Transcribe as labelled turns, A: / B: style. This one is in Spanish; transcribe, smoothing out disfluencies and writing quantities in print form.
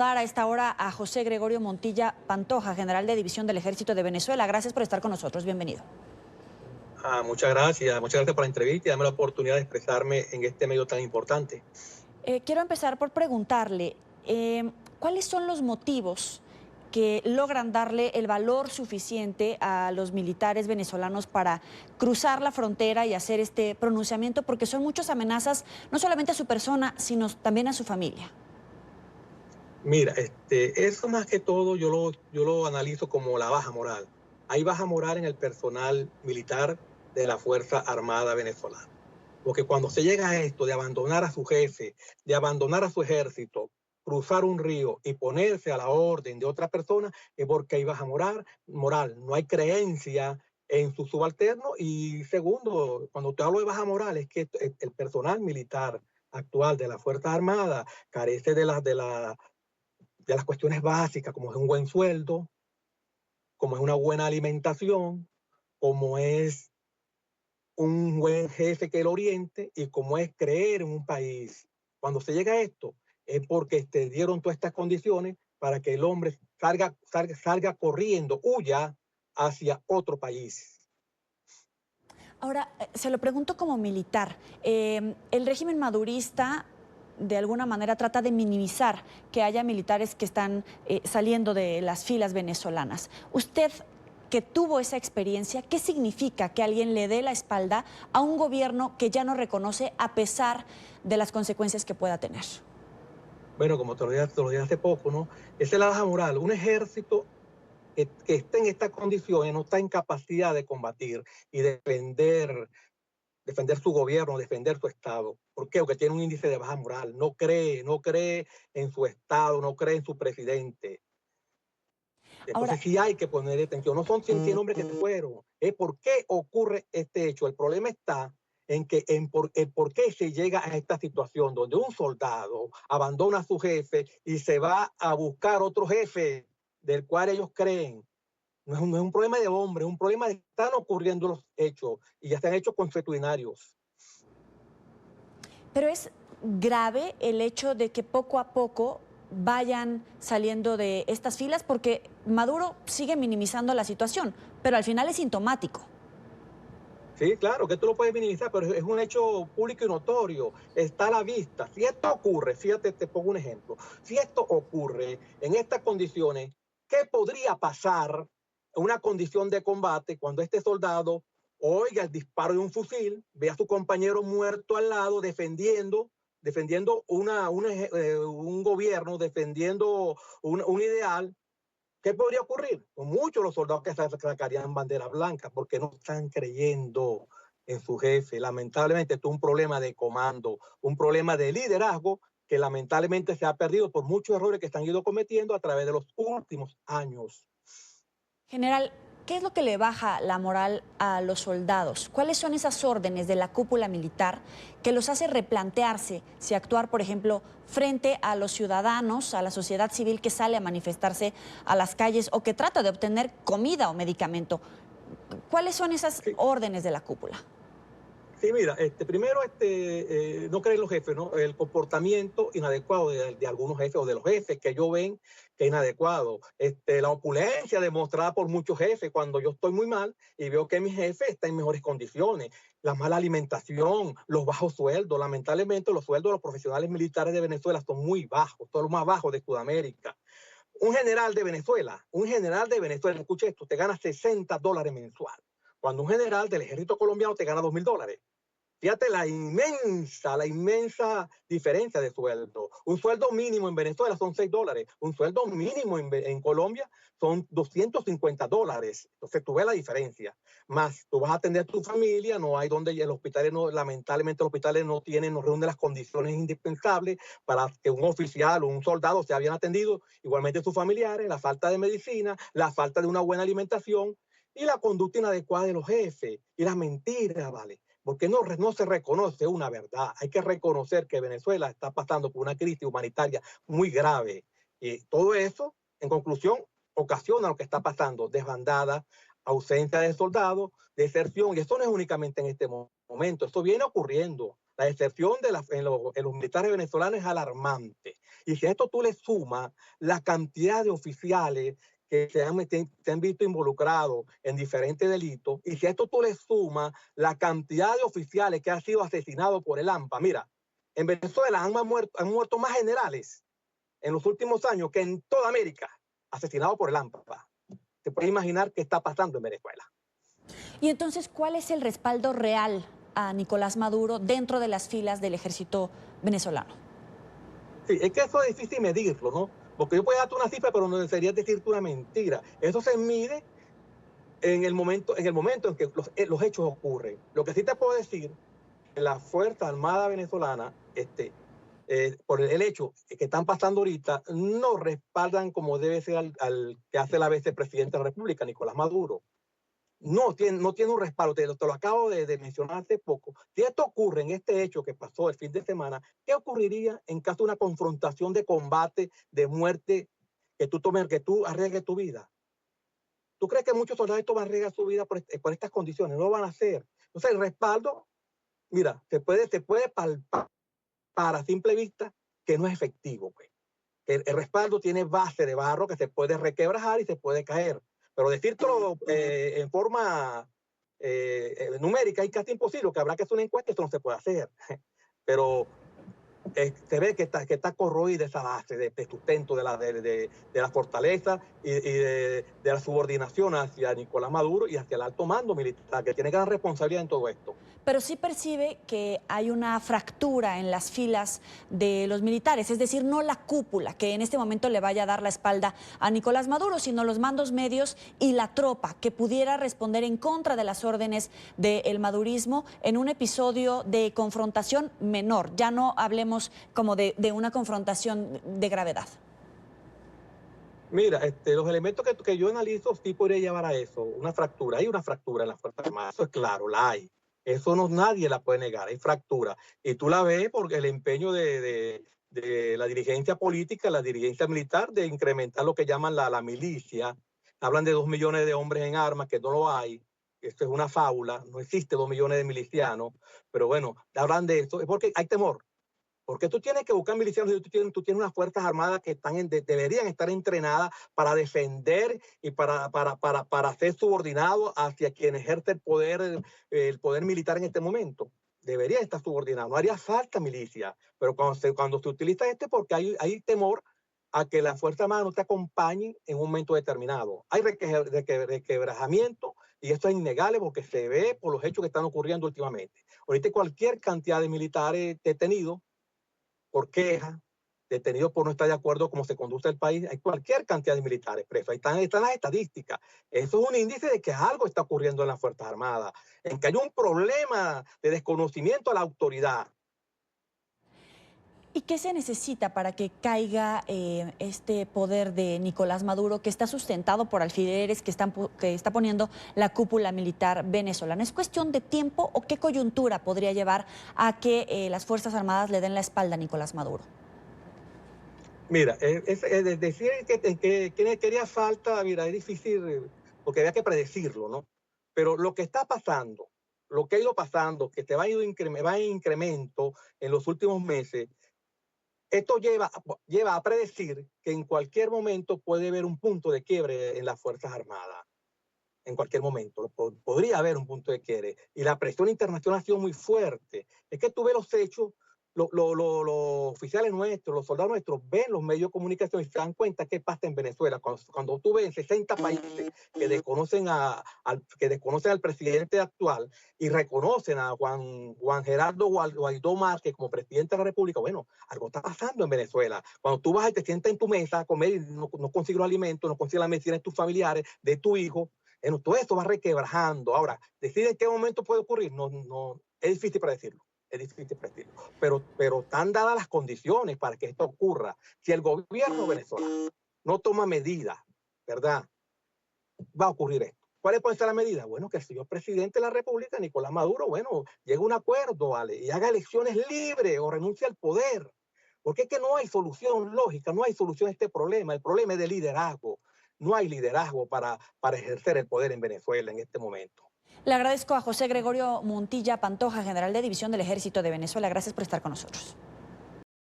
A: A esta hora a José Gregorio Montilla Pantoja, general de División del Ejército de Venezuela. Gracias por estar con nosotros. Bienvenido.
B: Muchas gracias por la entrevista y darme la oportunidad de expresarme en este medio tan importante.
A: Quiero empezar por preguntarle, ¿cuáles son los motivos que logran darle el valor suficiente a los militares venezolanos para cruzar la frontera y hacer este pronunciamiento? Porque son muchas amenazas, no solamente a su persona, sino también a su familia.
B: Mira, eso más que todo yo lo analizo como la baja moral. Hay baja moral en el personal militar de la Fuerza Armada venezolana. Porque cuando se llega a esto de abandonar a su jefe, de abandonar a su ejército, cruzar un río y ponerse a la orden de otra persona, es porque hay baja moral. No hay creencia en su subalterno. Y segundo, cuando te hablo de baja moral, es que el personal militar actual de la Fuerza Armada carece de las cuestiones básicas, como es un buen sueldo, como es una buena alimentación, como es un buen jefe que lo oriente y como es creer en un país. Cuando se llega a esto, es porque te dieron todas estas condiciones para que el hombre salga corriendo, huya hacia otro país.
A: Ahora, se lo pregunto como militar. El régimen madurista de alguna manera trata de minimizar que haya militares que están saliendo de las filas venezolanas. Usted, que tuvo esa experiencia, ¿qué significa que alguien le dé la espalda a un gobierno que ya no reconoce a pesar de las consecuencias que pueda tener?
B: Bueno, como te lo dije hace poco, ¿no? Esa es la baja moral. Un ejército que esté en estas condiciones no está en capacidad de combatir y defender su gobierno, defender su Estado. ¿Por qué? Porque tiene un índice de baja moral. No cree en su Estado, no cree en su presidente.
A: Ahora,
B: Entonces sí hay que poner atención. No son 100 hombres que se fueron. Es por qué ocurre este hecho. El problema está en por qué se llega a esta situación donde un soldado abandona a su jefe y se va a buscar otro jefe del cual ellos creen. No es un problema de hombre, es un problema de que están ocurriendo los hechos y ya se han hecho consuetudinarios.
A: pero es grave el hecho de que poco a poco vayan saliendo de estas filas porque Maduro sigue minimizando la situación, pero al final es sintomático.
B: Sí, claro, que tú lo puedes minimizar, pero es un hecho público y notorio, está a la vista. Si esto ocurre, fíjate, te pongo un ejemplo, si esto ocurre en estas condiciones, ¿qué podría pasar en una condición de combate cuando este soldado oiga el disparo de un fusil, ve a su compañero muerto al lado defendiendo un gobierno, defendiendo un ideal? ¿Qué podría ocurrir? Con muchos los soldados que sacarían bandera blanca porque no están creyendo en su jefe. Lamentablemente, esto es un problema de comando, un problema de liderazgo que lamentablemente se ha perdido por muchos errores que se han ido cometiendo a través de los últimos años.
A: General, ¿qué es lo que le baja la moral a los soldados? ¿Cuáles son esas órdenes de la cúpula militar que los hace replantearse si actuar, por ejemplo, frente a los ciudadanos, a la sociedad civil que sale a manifestarse a las calles o que trata de obtener comida o medicamento? ¿Cuáles son esas
B: Sí,
A: órdenes de la cúpula?
B: sí, mira, primero no creen los jefes, ¿no? El comportamiento inadecuado de algunos jefes o de los jefes que ellos ven que es inadecuado. La opulencia demostrada por muchos jefes cuando yo estoy muy mal y veo que mi jefe está en mejores condiciones. La mala alimentación, los bajos sueldos. Lamentablemente los sueldos de los profesionales militares de Venezuela son muy bajos, son los más bajos de Sudamérica. Un general de Venezuela, escucha esto, te gana $60 mensual, cuando un general del ejército colombiano te gana $2.000. Fíjate la inmensa diferencia de sueldo. Un sueldo mínimo en Venezuela son $6. Un sueldo mínimo en Colombia son $250. Entonces tú ves la diferencia. Más tú vas a atender a tu familia, no hay donde el hospital, no, lamentablemente los hospitales no reúnen las condiciones indispensables para que un oficial o un soldado sea bien atendido. Igualmente sus familiares, la falta de medicina, la falta de una buena alimentación y la conducta inadecuada de los jefes y las mentiras, ¿vale? Porque no se reconoce una verdad. Hay que reconocer que Venezuela está pasando por una crisis humanitaria muy grave. Y todo eso, en conclusión, ocasiona lo que está pasando: desbandada, ausencia de soldados, deserción. Y eso no es únicamente en este momento, esto viene ocurriendo. La deserción en los militares venezolanos es alarmante. Y si a esto tú le sumas la cantidad de oficiales que se han visto involucrados en diferentes delitos, y si a esto tú le sumas la cantidad de oficiales que han sido asesinados por el AMPA, mira, en Venezuela han muerto más generales en los últimos años que en toda América, asesinados por el AMPA. Te puedes imaginar qué está pasando en Venezuela.
A: Y entonces, ¿cuál es el respaldo real a Nicolás Maduro dentro de las filas del ejército venezolano?
B: Sí, es que eso es difícil medirlo, ¿no? Porque yo puedo darte una cifra, pero no sería decirte una mentira. Eso se mide en el momento en que los hechos ocurren. Lo que sí te puedo decir, que la Fuerza Armada Venezolana, por el hecho que están pasando ahorita, no respaldan como debe ser al que hace la vicepresidenta de la República, Nicolás Maduro. No tiene un respaldo, te lo acabo de mencionar hace poco. Si esto ocurre en este hecho que pasó el fin de semana, ¿qué ocurriría en caso de una confrontación de combate, de muerte, que tú arriesgues tu vida? ¿Tú crees que muchos soldados van a arriesgar su vida por estas condiciones? No lo van a hacer. Entonces, el respaldo, mira, se puede palpar a simple vista que no es efectivo, pues. El respaldo tiene base de barro que se puede requebrajar y se puede caer. Pero decírtelo en forma numérica es casi imposible, que habrá que hacer una encuesta, esto no se puede hacer. Pero se ve que está corroída esa base de sustento de la fortaleza y de la subordinación hacia Nicolás Maduro y hacia el alto mando militar, que tiene gran responsabilidad en todo esto.
A: Pero sí percibe que hay una fractura en las filas de los militares, es decir, no la cúpula que en este momento le vaya a dar la espalda a Nicolás Maduro, sino los mandos medios y la tropa que pudiera responder en contra de las órdenes del madurismo en un episodio de confrontación menor. Ya no hablemos como de una confrontación de gravedad.
B: Mira, los elementos que yo analizo sí podría llevar a eso, una fractura. Hay una fractura en las Fuerzas Armadas, eso es claro, la hay. Eso no nadie la puede negar, hay fractura. Y tú la ves porque el empeño de la dirigencia política, la dirigencia militar, de incrementar lo que llaman la milicia. Hablan de 2 millones de hombres en armas, que no lo hay. Esto es una fábula, no existe 2 millones de milicianos. Pero bueno, hablan de esto, es porque hay temor. Porque tú tienes que buscar milicianos y tú tienes unas fuerzas armadas que deberían estar entrenadas para defender y para ser subordinados hacia quien ejerce el poder militar en este momento. Deberían estar subordinados. No haría falta milicia. Pero cuando se utiliza porque hay temor a que la Fuerza Armada no te acompañe en un momento determinado. Hay requebrajamiento y esto es innegable porque se ve por los hechos que están ocurriendo últimamente. Ahorita cualquier cantidad de militares detenidos por queja, detenidos por no estar de acuerdo con cómo se conduce el país, hay cualquier cantidad de militares presos. Ahí están las estadísticas. Eso es un índice de que algo está ocurriendo en las Fuerzas Armadas, en que hay un problema de desconocimiento a la autoridad.
A: ¿Y qué se necesita para que caiga este poder de Nicolás Maduro, que está sustentado por alfileres que está poniendo la cúpula militar venezolana? ¿Es cuestión de tiempo o qué coyuntura podría llevar a que las Fuerzas Armadas le den la espalda a Nicolás Maduro?
B: Mira, decir que quería falta, mira, es difícil porque había que predecirlo, ¿no? Pero lo que está pasando, lo que ha ido pasando, que va en incremento en los últimos meses, esto lleva a predecir que en cualquier momento puede haber un punto de quiebre en las Fuerzas Armadas. En cualquier momento podría haber un punto de quiebre. Y la presión internacional ha sido muy fuerte. Es que tú ves los hechos, los oficiales nuestros, los soldados nuestros, ven los medios de comunicación y se dan cuenta qué pasa en Venezuela. Cuando tú ves en 60 países que desconocen al presidente actual y reconocen a Juan Gerardo Guaidó Márquez como presidente de la República, bueno, algo está pasando en Venezuela. Cuando tú vas y te sientas en tu mesa a comer y no consigues los alimentos, no consigues la medicina de tus familiares, de tu hijo, bueno, todo esto va requebrajando. Ahora, decir en qué momento puede ocurrir, no, es difícil predecirlo. Es difícil predecirlo. Pero están dadas las condiciones para que esto ocurra. Si el gobierno venezolano no toma medidas, ¿verdad? Va a ocurrir esto. ¿Cuál puede ser la medida? Bueno, que el señor presidente de la República, Nicolás Maduro, bueno, llegue a un acuerdo, ¿vale? Y haga elecciones libres o renuncie al poder. Porque es que no hay solución lógica, no hay solución a este problema. El problema es de liderazgo. No hay liderazgo para ejercer el poder en Venezuela en este momento.
A: Le agradezco a José Gregorio Montilla Pantoja, general de división del Ejército de Venezuela. Gracias por estar con nosotros.